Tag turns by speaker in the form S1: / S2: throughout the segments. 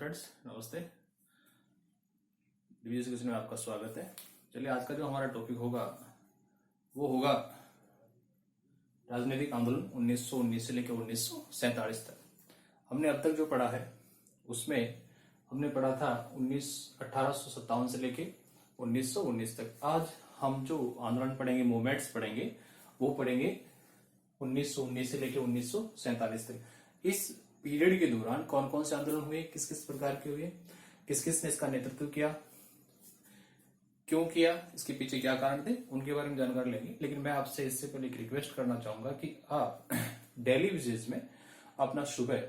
S1: Friends, नमस्ते। Division education में आपका स्वागत है। चलिए, आज का जो हमारा टॉपिक होगा वो होगा राजनीतिक आंदोलन 1919 से लेकर 1947 तक। हमने अब तक जो पढ़ा है उसमें हमने पढ़ा था 1857 से लेके 1919 तक। आज हम जो आंदोलन पढ़ेंगे, मूवमेंट्स पढ़ेंगे, वो पढ़ेंगे 1919 से लेके 1947 तक। इस पीरियड के दौरान कौन कौन से आंदोलन हुए, किस किस प्रकार के हुए, किस किस ने इसका नेतृत्व किया, क्यों किया, इसके पीछे क्या कारण थे, उनके बारे में जानकारी लेंगे। लेकिन मैं आपसे इससे पहले एक रिक्वेस्ट करना चाहूंगा कि आप डेली बेसिस में अपना सुबह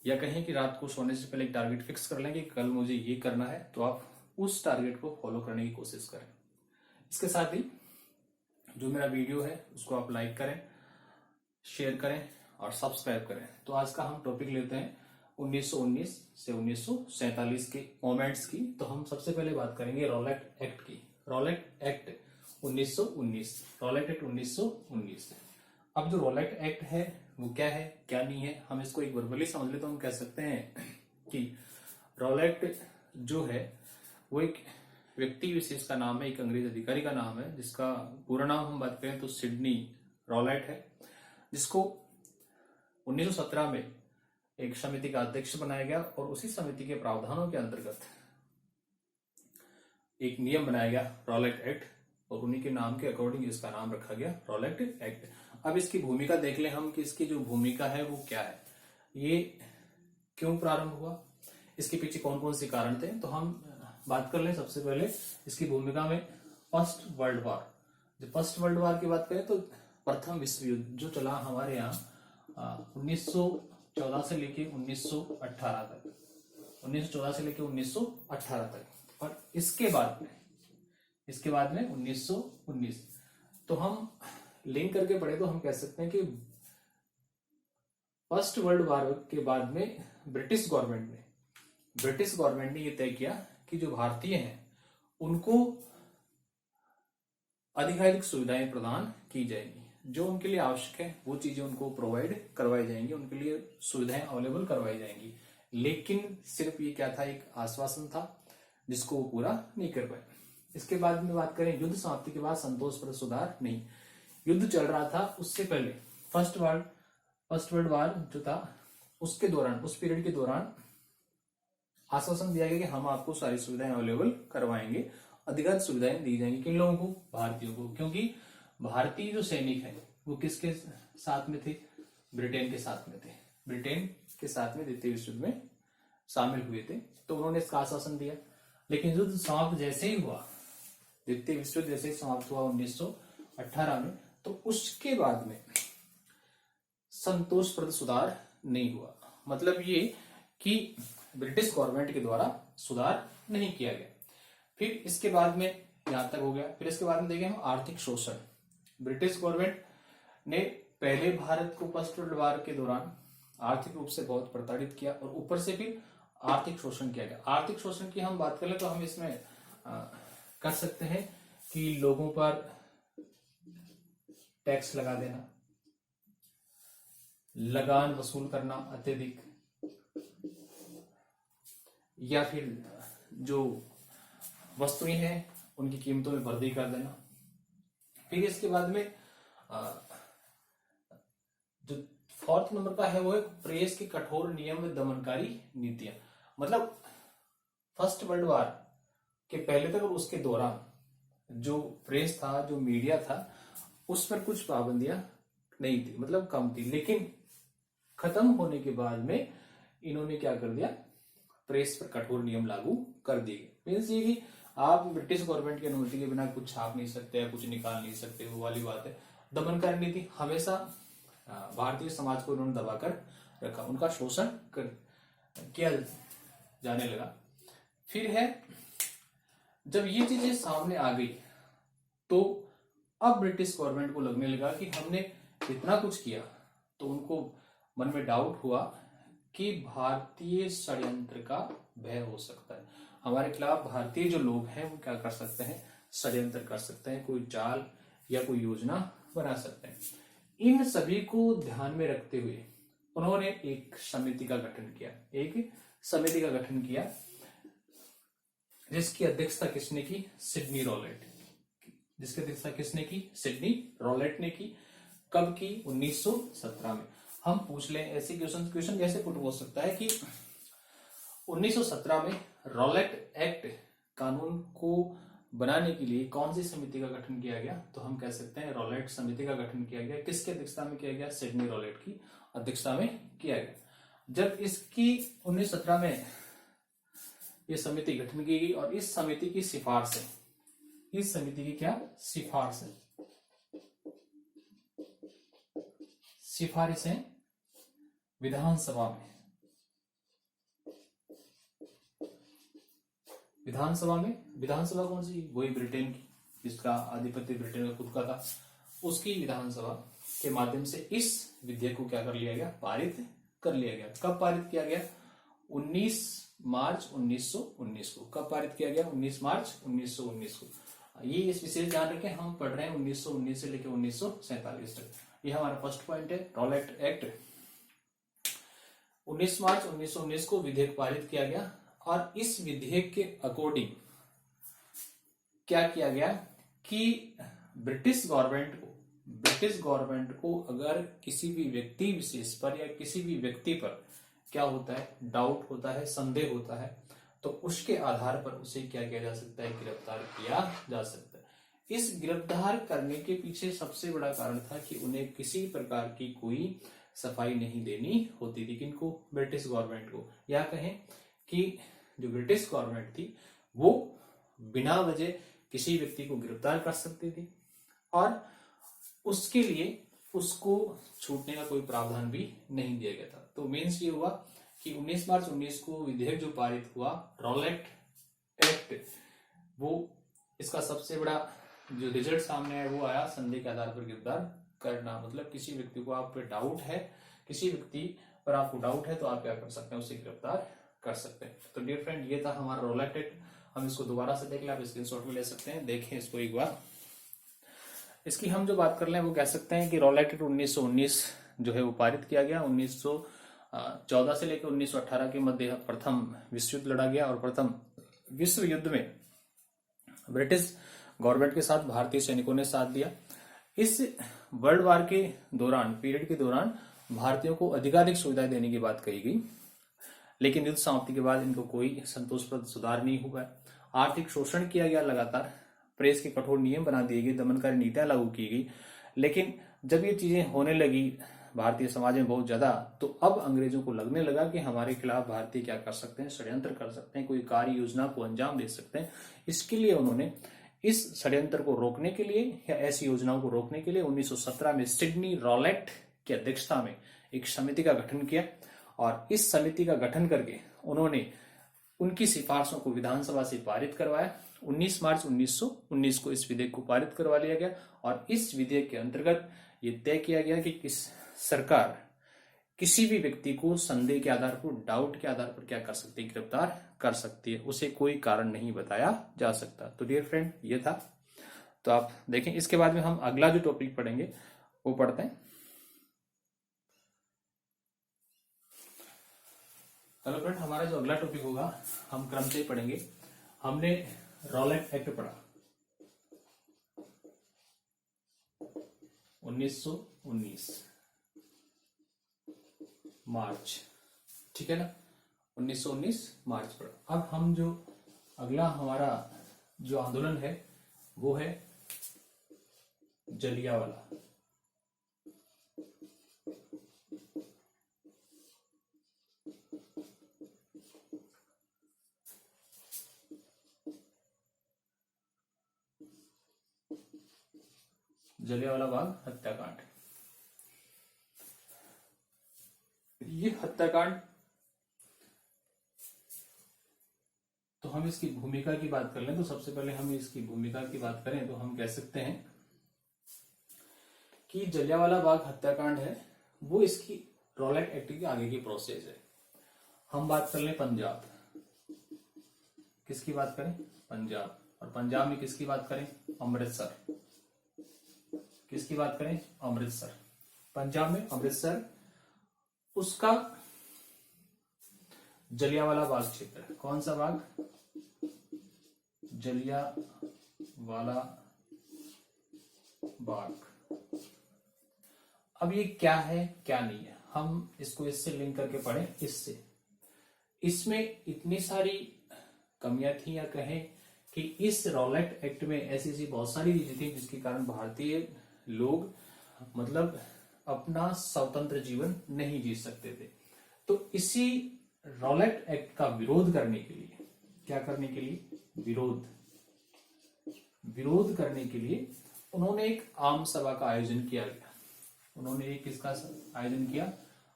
S1: या कहें कि रात को सोने से पहले एक टारगेट फिक्स कर लें कि कल मुझे ये करना है, तो आप उस टारगेट को फॉलो करने की कोशिश करें। इसके साथ ही जो मेरा वीडियो है उसको आप लाइक करें, शेयर करें और सब्सक्राइब करें। तो आज का हम टॉपिक लेते हैं 1919 से 1947 के मोमेंट्स की। तो हम सबसे पहले बात करेंगे रॉलेट एक्ट की। Rowlatt act 1919, Rowlatt act 1919। अब जो रॉलेट एक्ट है वो क्या है, क्या नहीं है, हम इसको एक वर्बली समझ ले तो हम कह सकते हैं कि रॉलेट जो है वो एक व्यक्ति विशेष का नाम है, एक अंग्रेज अधिकारी का नाम है, जिसका पूरा नाम हम बात करें तो सिडनी रॉलेट है, जिसको 1917 में एक समिति का अध्यक्ष बनाया गया और उसी समिति के प्रावधानों के अंतर्गत एक नियम बनाया गया रॉलेट एक्ट, और उन्हीं के नाम के अकॉर्डिंग इसका नाम रखा गया रॉलेट एक्ट। अब इसकी भूमिका देख लें हम कि इसकी जो भूमिका है वो क्या है, ये क्यों प्रारंभ हुआ, इसके पीछे कौन कौन से कारण थे। तो हम बात कर लें सबसे पहले इसकी भूमिका में फर्स्ट वर्ल्ड वॉर। जब फर्स्ट वर्ल्ड वॉर की बात करें तो प्रथम विश्व युद्ध जो चला हमारे यहाँ 1914 से लेके 1918 तक, 1914 से लेके 1918 तक, और इसके बाद में 1919। तो हम लिंक करके पढ़े तो हम कह सकते हैं कि फर्स्ट वर्ल्ड वॉर के बाद में ब्रिटिश गवर्नमेंट ने यह तय किया कि जो भारतीय हैं उनको अधिकाधिक सुविधाएं प्रदान की जाएंगी, जो उनके लिए आवश्यक है वो चीजें उनको प्रोवाइड करवाई जाएंगी, उनके लिए सुविधाएं अवेलेबल करवाई जाएंगी। लेकिन सिर्फ ये क्या था, एक आश्वासन था जिसको वो पूरा नहीं कर पाए। इसके बाद में बात करें युद्ध समाप्ति के बाद संतोषप्रद सुधार नहीं। युद्ध चल रहा था उससे पहले फर्स्ट वर्ल्ड वॉर जो था उसके दौरान, उस पीरियड के दौरान आश्वासन दिया गया कि हम आपको सारी सुविधाएं अवेलेबल करवाएंगे, अधिकाधिक सुविधाएं दी जाएंगी। किन लोगों को? भारतीयों को। क्योंकि भारतीय जो सैनिक हैं वो किसके साथ में थे? ब्रिटेन के साथ में थे। ब्रिटेन के साथ में द्वितीय विश्व युद्ध में शामिल हुए थे, तो उन्होंने इसका आश्वासन दिया। लेकिन युद्ध समाप्त जैसे ही हुआ, द्वितीय विश्व युद्ध जैसे ही समाप्त हुआ 1918 में, तो उसके बाद में संतोषप्रद सुधार नहीं हुआ। मतलब ये कि ब्रिटिश गवर्नमेंट के द्वारा सुधार नहीं किया गया। फिर इसके बाद में यहां तक हो गया। फिर इसके बाद में देखें हम आर्थिक शोषण। ब्रिटिश गवर्नमेंट ने पहले भारत को फर्स्ट वर्ल्ड वॉर के दौरान आर्थिक रूप से बहुत प्रताड़ित किया और ऊपर से फिर आर्थिक शोषण किया गया। आर्थिक शोषण की हम बात करें तो हम इसमें कर सकते हैं कि लोगों पर टैक्स लगा देना, लगान वसूल करना अत्यधिक, या फिर जो वस्तुएं हैं उनकी कीमतों में वृद्धि कर देना। फिर इसके बाद में जो फोर्थ नंबर का है वो है प्रेस की कठोर नियम व दमनकारी नीतियां। मतलब फर्स्ट वर्ल्ड वॉर के पहले तक और उसके दौरान जो प्रेस था, जो मीडिया था, उस पर कुछ पाबंदियां नहीं थी, मतलब कम थी। लेकिन खत्म होने के बाद में इन्होंने क्या कर दिया, प्रेस पर कठोर नियम लागू कर दिए। मीन्स ये कि आप ब्रिटिश गवर्नमेंट की अनुमति के बिना कुछ छाप नहीं सकते या कुछ निकाल नहीं सकते, वो वाली बात है। दमनकारी नीति, हमेशा भारतीय समाज को उन्होंने दबाकर रखा, उनका शोषण किया जाने लगा। फिर है जब ये चीजें सामने आ गई तो अब ब्रिटिश गवर्नमेंट को लगने लगा कि हमने इतना कुछ किया, तो उनको मन में डाउट हुआ कि भारतीय षड्यंत्र का भय हो सकता है, हमारे खिलाफ भारतीय जो लोग हैं वो क्या कर सकते हैं, षड्यंत्र कर सकते हैं, कोई चाल या कोई योजना बना सकते हैं। इन सभी को ध्यान में रखते हुए उन्होंने एक समिति का गठन किया, एक समिति का गठन किया जिसकी अध्यक्षता किसने की? Sydney Rowlatt. जिसकी अध्यक्षता किसने की? सिडनी रॉलेट ने की। कब की? 1917 में। हम पूछ लें ऐसे क्वेश्चन कैसे पुट हो सकता है कि 1917 में रॉलेट एक्ट कानून को बनाने के लिए कौन सी समिति का गठन किया गया? तो हम कह सकते हैं रॉलेट समिति का गठन किया गया। किसकी अध्यक्षता में किया गया? सिडनी रॉलेट की अध्यक्षता में किया गया। जब इसकी 1917 में ये समिति गठन की गई और इस समिति की सिफारिश है, इस समिति की क्या सिफारिश है? सिफारिश है विधानसभा में, विधानसभा कौन सी? वही ब्रिटेन की, जिसका आधिपत्य ब्रिटेन का खुद का था, उसकी विधानसभा के माध्यम से इस विधेयक को क्या कर लिया गया? पारित कर लिया गया। कब पारित किया गया? 19 मार्च 1919 को। कब पारित किया गया? 19 मार्च 1919 को। ये इस विशेष ध्यान रखें, हम पढ़ रहे हैं 1919 से लेकर 1947 तक। ये हमारा फर्स्ट पॉइंट है। रॉलेट एक्ट 19 मार्च 1919 को विधेयक पारित किया गया और इस विधेयक के अकॉर्डिंग क्या किया गया कि ब्रिटिश गवर्नमेंट को अगर किसी भी व्यक्ति विशेष पर या किसी भी व्यक्ति पर क्या होता है? डाउट होता है, संदेह होता है, तो उसके आधार पर उसे क्या किया जा सकता है? गिरफ्तार किया जा सकता है। इस गिरफ्तार करने के पीछे सबसे बड़ा कारण था कि उन्हें किसी प्रकार की कोई सफाई नहीं देनी होती थी। किनको? ब्रिटिश गवर्नमेंट को। या कहें कि जो ब्रिटिश गवर्नमेंट थी वो बिना वजह किसी व्यक्ति को गिरफ्तार कर सकती थी और उसके लिए उसको छूटने का कोई प्रावधान भी नहीं दिया गया था। तो मीन्स ये हुआ कि 19 मार्च 19 को विधेयक जो पारित हुआ, रॉलेट एक्ट, वो इसका सबसे बड़ा जो रिजल्ट सामने आया वो आया संदेह के आधार पर गिरफ्तार करना। मतलब किसी व्यक्ति को आप पे डाउट है, किसी व्यक्ति पर आपको डाउट है तो आप क्या कर सकते हैं? उसे गिरफ्तार कर सकते हैं। तो डियर फ्रेंड, ये था हमारा रॉलेट एक्ट। हम इसको दोबारा से देख ले, आप स्क्रीनशॉट में ले सकते हैं, देखें इसको एक बार। इसकी हम जो बात कर रहे हैं वो कह सकते हैं कि रॉलेट एक्ट 1919 जो है वो पारित किया गया। 1914 से लेकर 1918 के मध्य प्रथम विश्व युद्ध लड़ा गया और प्रथम विश्व युद्ध में ब्रिटिश गवर्नमेंट के साथ भारतीय सैनिकों ने साथ दिया। इस वर्ल्ड वार के दौरान, पीरियड के दौरान भारतीयों को अधिकाधिक सुविधाएं देने की बात कही गई, लेकिन युद्ध समाप्ति के बाद इनको कोई संतोषप्रद सुधार नहीं हुआ। आर्थिक शोषण किया गया लगातार, प्रेस के कठोर नियम बना दिए गए, दमनकारी नीतियां लागू की गई। लेकिन जब ये चीजें होने लगी भारतीय समाज में बहुत ज्यादा, तो अब अंग्रेजों को लगने लगा कि हमारे खिलाफ भारतीय क्या कर सकते हैं? षड्यंत्र कर सकते हैं, कोई कार्य योजना को अंजाम दे सकते हैं। इसके लिए उन्होंने इस षड्यंत्र को रोकने के लिए या ऐसी योजनाओं को रोकने के लिए 1917 में सिडनी रॉलेट की अध्यक्षता में एक समिति का गठन किया और इस समिति का गठन करके उन्होंने उनकी सिफारिशों को विधानसभा से पारित करवाया। 19 मार्च 1919 को इस विधेयक को पारित करवा लिया गया और इस विधेयक के अंतर्गत ये तय किया गया कि सरकार किसी भी व्यक्ति को संदेह के आधार पर, डाउट के आधार पर क्या कर सकती है? गिरफ्तार कर सकती है। उसे कोई कारण नहीं बताया जा सकता। तो डियर फ्रेंड, ये था। तो आप देखें, इसके बाद में हम अगला जो टॉपिक पढ़ेंगे वो पढ़ते हैं। हेलो फ्रेंड, हमारा जो अगला टॉपिक होगा हम क्रम से ही पढ़ेंगे। हमने रॉलेट एक्ट पढ़ा 1919 मार्च, ठीक है ना? 1919 मार्च पर। अब हम जो अगला हमारा जो आंदोलन है वो है जलियांवाला। जलियांवाला बाग हत्याकांड। ये हत्याकांड, तो हम इसकी भूमिका की बात कर लें तो सबसे पहले हम इसकी भूमिका की बात करें तो हम कह सकते हैं कि जलियांवाला बाग हत्याकांड है वो इसकी रॉलेट एक्ट की आगे की प्रोसेस है। हम बात कर लें पंजाब, किसकी बात करें? पंजाब। और पंजाब में किसकी बात करें? अमृतसर। किसकी बात करें? अमृतसर। पंजाब में अमृतसर उसका जलियांवाला बाग क्षेत्र, कौन सा बाग? जलियांवाला बाग। अब ये क्या है क्या नहीं है, हम इसको इससे लिंक करके पढ़ें। इससे इसमें इतनी सारी कमियां थी, या कहें कि इस रॉलेट एक्ट में ऐसी ऐसी बहुत सारी चीजें थी जिसके कारण भारतीय लोग मतलब अपना स्वतंत्र जीवन नहीं जी सकते थे। तो इसी रॉलेट एक्ट का विरोध करने के लिए, क्या करने के लिए? विरोध करने के लिए उन्होंने एक आम सभा का आयोजन किया गया। उन्होंने एक किसका आयोजन किया?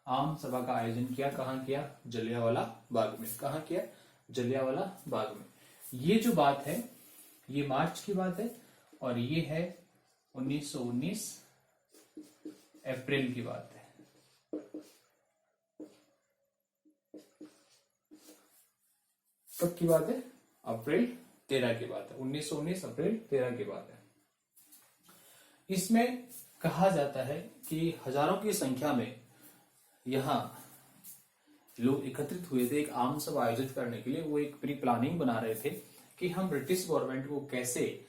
S1: आम सभा का आयोजन किया। कहां किया? जलियांवाला बाग में। कहां किया? जलियांवाला बाग में। ये जो बात है ये मार्च की बात है, और ये है 1919 अप्रैल की बात है। कब की बात है? अप्रैल 13 की बात है। 1919 अप्रैल 13 की बात है। इसमें कहा जाता है कि हजारों की संख्या में यहां लोग एकत्रित हुए थे एक आम सभा आयोजित करने के लिए। वो एक प्री प्लानिंग बना रहे थे कि हम ब्रिटिश गवर्नमेंट को कैसे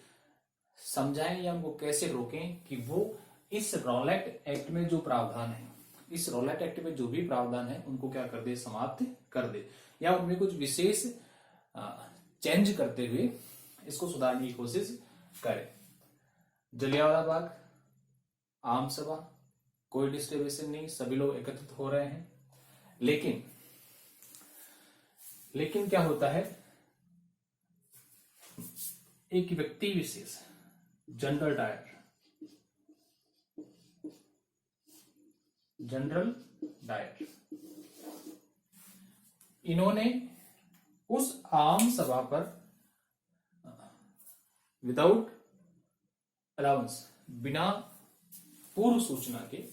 S1: समझाएं या उनको कैसे रोकें कि वो इस रॉलेट एक्ट में जो प्रावधान है, इस रॉलेट एक्ट में जो भी प्रावधान है उनको क्या कर दे? समाप्त कर दे, या उनमें कुछ विशेष चेंज करते हुए इसको सुधारने की कोशिश करे। जलियांवाला बाग, आम सभा, कोई डिस्टर्बेशन नहीं, सभी लोग एकत्रित हो रहे हैं। लेकिन क्या होता है? एक व्यक्ति विशेष, जनरल डायर, इन्होंने उस आम सभा पर विदाउट अलाउंस, बिना पूर्व सूचना के,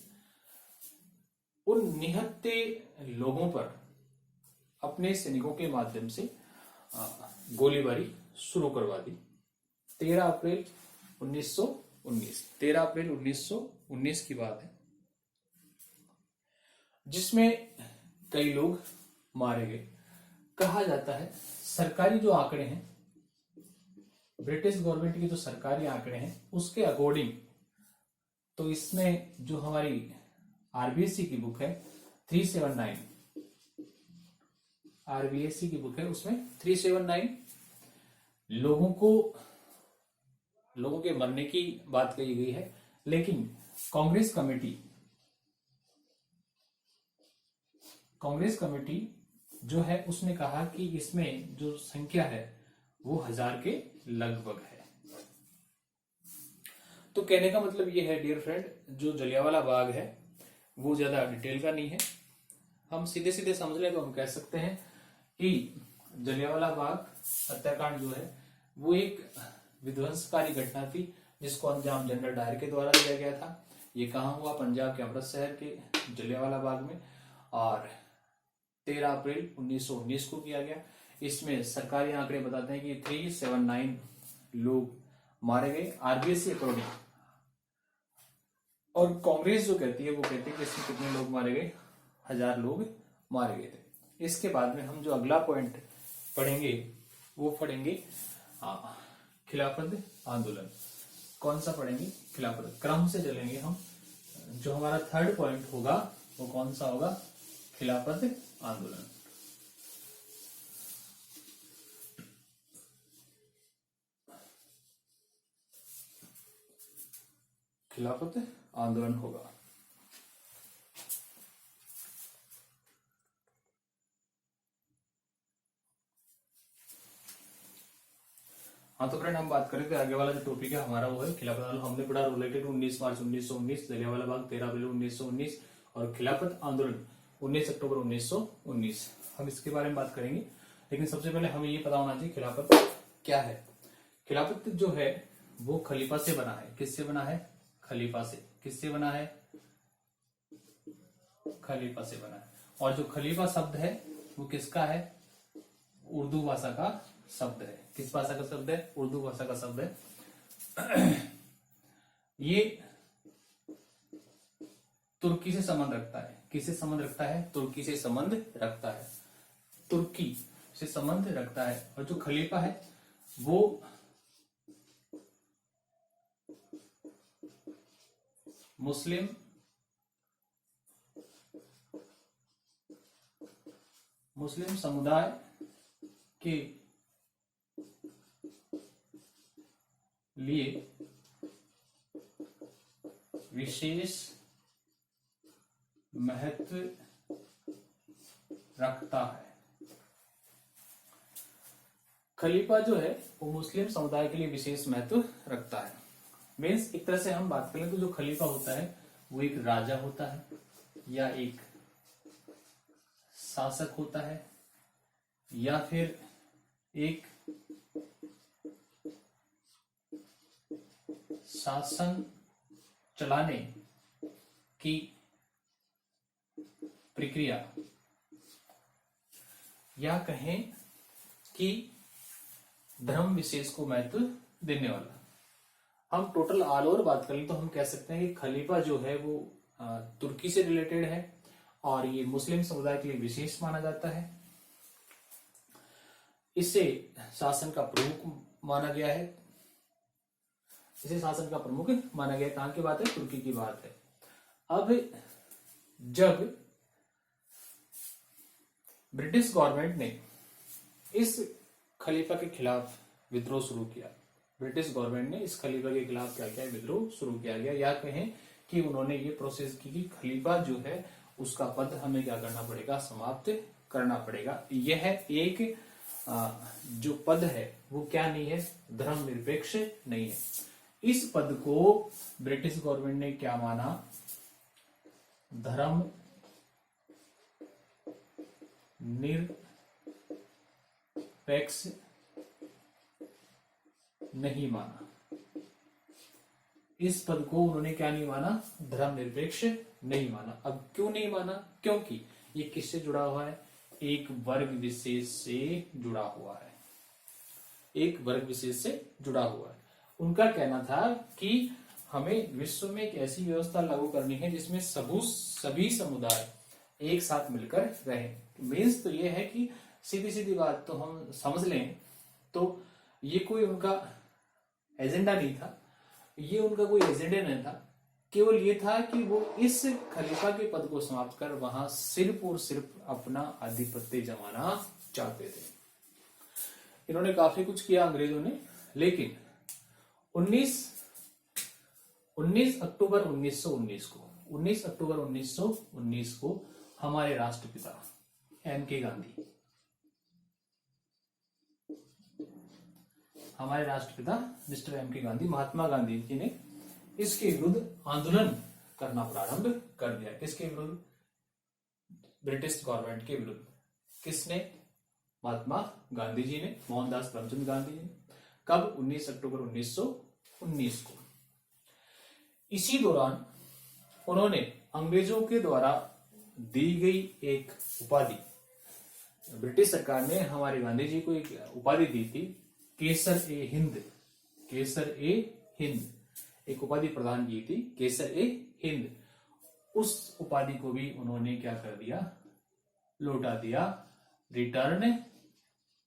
S1: उन निहत्थे लोगों पर अपने सैनिकों के माध्यम से गोलीबारी शुरू करवा दी। 13 अप्रैल 1919, 13 अप्रैल 1919 की बात है, जिसमें कई लोग मारे गए। कहा जाता है सरकारी जो आंकड़े हैं, ब्रिटिश गवर्नमेंट के जो सरकारी आंकड़े हैं उसके अकॉर्डिंग, तो इसमें जो हमारी आरबीएससी की बुक है 379, आरबीएससी की बुक है उसमें 379 लोगों के मरने की बात कही गई है। लेकिन कांग्रेस कमेटी जो है उसने कहा कि इसमें जो संख्या है वो 1000 के लगभग है। तो कहने का मतलब ये है डियर फ्रेंड, जो जलियांवाला बाग है वो ज्यादा डिटेल का नहीं है। हम सीधे सीधे समझ ले तो हम कह सकते हैं कि जलियांवाला बाग हत्याकांड जो है वो एक विध्वंसकारी घटना थी जिसको अंजाम जनरल डायर के द्वारा दिया गया था। ये कहाँ हुआ? पंजाब के अमृतसर के जलियांवाला बाग में, और 13 अप्रैल 1919 को किया गया। इसमें सरकारी आंकड़े बताते हैं कि 379 लोग मारे गए आरबीएससी अकॉर्डिंग, और कांग्रेस जो कहती है वो कहती है कि इसमें कितने लोग मारे गए? 1000 लोग मारे गए थे। इसके बाद में हम जो अगला पॉइंट पढ़ेंगे वो पढ़ेंगे खिलाफत आंदोलन। कौन सा पढ़ेंगे? खिलाफत। क्रम से चलेंगे हम। जो हमारा थर्ड पॉइंट होगा वो कौन सा होगा? खिलाफत आंदोलन। खिलाफत आंदोलन होगा। हाँ तो फ्रेंड हम बात करें तो आगे वाला जो टॉपिक है हमारा वो है खिलाफत आंदोलन। हमने पढ़ा रिलेटेड 19 मार्च 1919, जलियांवाला बाग 13 अप्रैल 1919 और खिलाफत आंदोलन 19 अक्टूबर 1919। हम इसके बारे में बात करेंगे, लेकिन सबसे पहले हमें ये पता होना चाहिए खिलाफत क्या है। खिलाफत जो है वो खलीफा से बना है। किससे बना है? खलीफा से। किससे बना है? खलीफा से बना है। और जो खलीफा शब्द है वो किसका है? उर्दू भाषा का शब्द है। किस भाषा का शब्द है? उर्दू भाषा का शब्द है। ये तुर्की से संबंध रखता है। किससे संबंध रखता है? तुर्की से संबंध रखता है, तुर्की से संबंध रखता है। और जो खलीफा है वो मुस्लिम समुदाय के लिए विशेष महत्व रखता है। खलीफा जो है वो मुस्लिम समुदाय के लिए विशेष महत्व रखता है। मीन्स एक तरह से हम बात करें तो जो खलीफा होता है वो एक राजा होता है या एक शासक होता है या फिर एक शासन चलाने की प्रक्रिया, या कहें कि धर्म विशेष को महत्व देने वाला। हम टोटल ऑल ओवर बात करें तो हम कह सकते हैं कि खलीफा जो है वो तुर्की से रिलेटेड है और ये मुस्लिम समुदाय के लिए विशेष माना जाता है। इसे शासन का प्रमुख माना गया है, इसे शासन का प्रमुख माना गया। कहां की बात है? तुर्की की बात है। अब जब ब्रिटिश गवर्नमेंट ने इस खलीफा के खिलाफ विद्रोह शुरू किया, ब्रिटिश गवर्नमेंट ने इस खलीफा के खिलाफ क्या किया? विद्रोह शुरू किया गया, या कहें कि उन्होंने ये प्रोसेस की कि खलीफा जो है उसका पद हमें क्या करना पड़ेगा? समाप्त करना पड़ेगा। यह एक जो पद है वो क्या नहीं है? धर्मनिरपेक्ष नहीं है। इस पद को ब्रिटिश गवर्नमेंट ने क्या माना? धर्म निरपेक्ष नहीं माना। इस पद को उन्होंने क्या नहीं माना? धर्मनिरपेक्ष नहीं माना। अब क्यों नहीं माना? क्योंकि ये किससे जुड़ा हुआ है? एक वर्ग विशेष से जुड़ा हुआ है, एक वर्ग विशेष से जुड़ा हुआ है। उनका कहना था कि हमें विश्व में एक ऐसी व्यवस्था लागू करनी है जिसमें सभी समुदाय एक साथ मिलकर रहें। मीन्स तो ये है कि सीधी सीधी बात तो हम समझ लें तो ये कोई उनका एजेंडा नहीं था, ये उनका कोई एजेंडा नहीं था। केवल ये था कि वो इस खलीफा के पद को समाप्त कर वहां सिर्फ और सिर्फ अपना आधिपत्य जमाना चाहते थे। इन्होंने काफी कुछ किया अंग्रेजों ने, लेकिन 19 अक्टूबर 1919 को हमारे राष्ट्रपिता M.K. गांधी, हमारे राष्ट्रपिता मिस्टर M.K. गांधी, महात्मा गांधी जी ने इसके विरुद्ध आंदोलन करना प्रारंभ कर दिया। किसके विरुद्ध? ब्रिटिश गवर्नमेंट के विरुद्ध। किसने? महात्मा गांधी जी ने, मोहनदास करमचंद गांधी जी ने। कब? 19 अक्टूबर 1919 को। इसी दौरान उन्होंने अंग्रेजों के द्वारा दी गई एक उपाधि, ब्रिटिश सरकार ने हमारे गांधी जी को एक उपाधि दी थी, केसर ए हिंद, केसर ए हिंद, एक उपाधि प्रदान की थी, केसर ए हिंद। उस उपाधि को भी उन्होंने क्या कर दिया? लौटा दिया, रिटर्न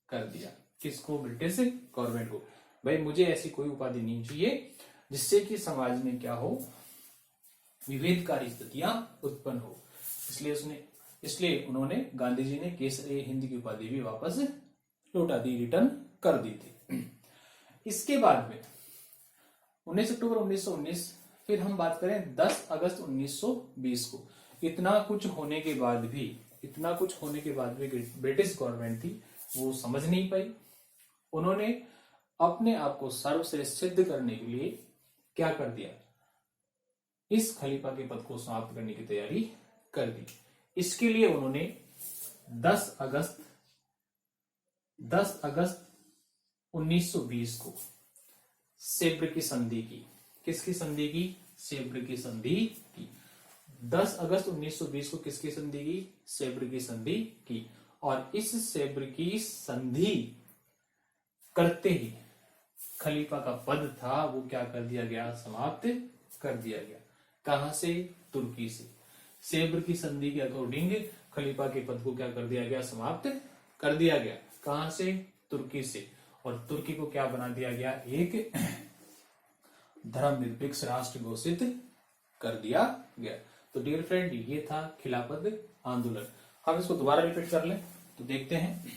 S1: कर दिया। किसको? ब्रिटिश गवर्नमेंट को। भाई मुझे ऐसी कोई उपाधि नहीं चाहिए जिससे कि समाज में क्या हो? विभेदकारी स्थितियां उत्पन्न हो। इसलिए उन्होंने, गांधी जी ने केसर ए हिंद की उपाधि भी वापस लौटा दी, रिटर्न कर दी थी। इसके बाद में 19 अक्टूबर 1919, फिर हम बात करें 10 अगस्त 1920 को। इतना कुछ होने के बाद भी ब्रिटिश गवर्नमेंट थी वो समझ नहीं पाई। उन्होंने अपने आप को सर्वश्रेष्ठ सिद्ध करने के लिए क्या कर दिया? इस खलीफा के पद को समाप्त करने की तैयारी कर दी। इसके लिए उन्होंने 10 अगस्त 1920 को सेब्र की संधि की। किसकी संधि की? सेब्र की संधि की। 10 अगस्त 1920 को किसकी संधि की? सेब्र की संधि की। और इस सेब्र की संधि करते ही खलीफा का पद था वो क्या कर दिया गया? समाप्त कर दिया गया। कहां से? तुर्की से। सेब्र की संधि के अकॉर्डिंग खलीफा के पद को क्या कर दिया गया, समाप्त कर दिया गया। कहां से, तुर्की से। और तुर्की को क्या बना दिया गया, एक धर्मनिरपेक्ष राष्ट्र घोषित कर दिया गया। तो डियर फ्रेंड, ये था खिलाफत आंदोलन। हम इसको दोबारा रिपीट कर लें तो देखते हैं।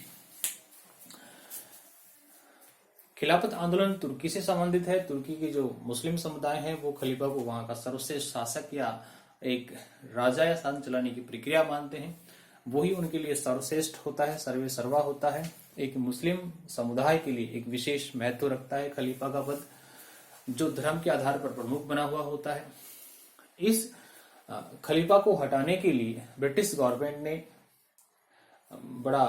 S1: खिलाफत आंदोलन तुर्की से संबंधित है। तुर्की के जो मुस्लिम समुदाय हैं वो खलीफा को वहां का सर्वश्रेष्ठ शासक या एक राजा या शासन चलाने की प्रक्रिया मानते हैं। वही उनके लिए सर्वश्रेष्ठ होता है, सर्वे सर्वा होता है। एक मुस्लिम समुदाय के लिए एक विशेष महत्व रखता है खलीफा का पद, जो धर्म के आधार पर प्रमुख बना हुआ होता है। इस खलीफा को हटाने के लिए ब्रिटिश गवर्नमेंट ने बड़ा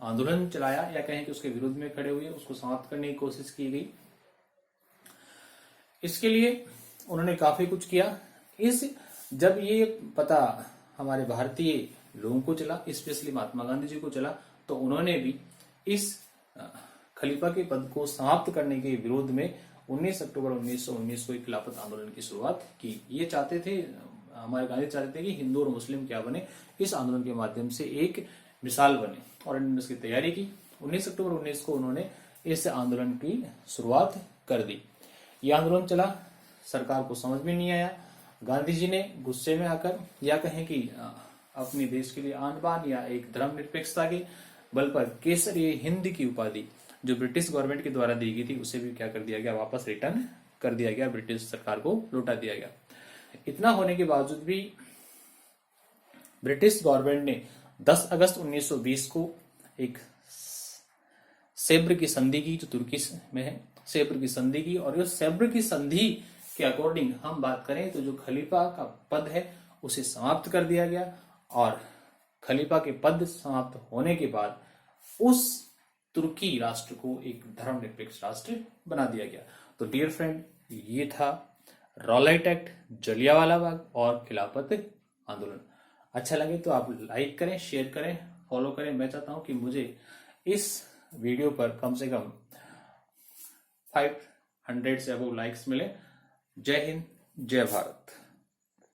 S1: आंदोलन चलाया, या कहें कि उसके विरुद्ध में खड़े हुए उसको समाप्त करने की कोशिश की गई। इसके लिए उन्होंने काफी कुछ किया। जब ये पता हमारे भारतीय लोगों को चला, स्पेशली महात्मा गांधी जी को चला, तो उन्होंने भी इस खलीफा के पद को समाप्त करने के विरोध में 19 अक्टूबर 1919 को एक खिलाफत आंदोलन की शुरुआत की। ये चाहते थे, हमारे गांधी चाहते थे कि हिंदू और मुस्लिम क्या बने, इस आंदोलन के माध्यम से एक मिसाल बने, और इन्होंने इसकी तैयारी की। 19 अक्टूबर 19 को उन्होंने इस आंदोलन की शुरुआत कर दी। ये आंदोलन चला, सरकार को समझ में नहीं आया। गांधी जी ने गुस्से में आकर, या कहें कि अपने देश के लिए आन बान या एक धर्मनिरपेक्षता के बल पर केसरी हिंद की उपाधि जो ब्रिटिश गवर्नमेंट के द्वारा दी गई थी, उसे भी क्या कर दिया गया, वापस रिटर्न कर दिया गया, ब्रिटिश सरकार को लौटा दिया गया। इतना होने के बावजूद भी ब्रिटिश गवर्नमेंट ने 10 अगस्त 1920 को एक सेब्र की संधि की, जो तुर्की में है, सेब्र की संधि की। और उस सेब्र की संधि के अकॉर्डिंग हम बात करें तो जो खलीफा का पद है उसे समाप्त कर दिया गया, और खलीफा के पद समाप्त होने के बाद उस तुर्की राष्ट्र को एक धर्मनिरपेक्ष राष्ट्र बना दिया गया। तो डियर फ्रेंड, ये था रॉलेट एक्ट, जलियांवाला बाग और खिलाफत आंदोलन। अच्छा लगे तो आप लाइक करें, शेयर करें, फॉलो करें। मैं चाहता हूं कि मुझे इस वीडियो पर कम से कम 500 से अबव लाइक्स मिले। जय हिंद, जय भारत।